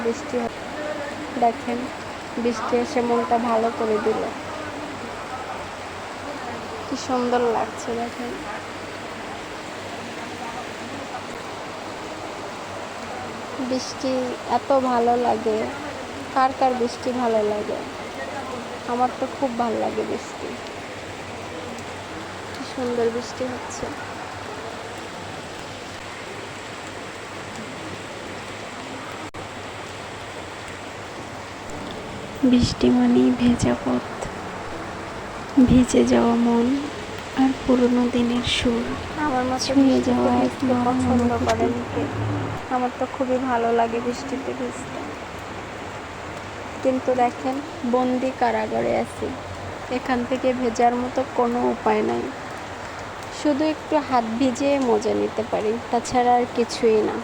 বৃষ্টি দেখেন, বৃষ্টি এসে মনটা ভালো করে দিল। কি সুন্দর লাগছে দেখেন। বৃষ্টি এত ভালো লাগে, কার কার বৃষ্টি ভালো লাগে? আমার তো খুব ভালো লাগে বৃষ্টি। কি সুন্দর বৃষ্টি হচ্ছে। বৃষ্টি মানেই ভেজা পথ, ভিজে যাওয়া মন আর পুরনো দিনের সুর। আমার মতো ছুঁয়ে যাওয়া ভিজতে পছন্দ করেন কে? আমার তো খুবই ভালো লাগে বৃষ্টিতে ভিজতে। কিন্তু দেখেন, বন্দি কারাগারে আছি, এখান থেকে ভেজার মতো কোনো উপায় নাই। শুধু একটু হাত ভিজিয়ে মজা নিতে পারি, তাছাড়া আর কিছুই না।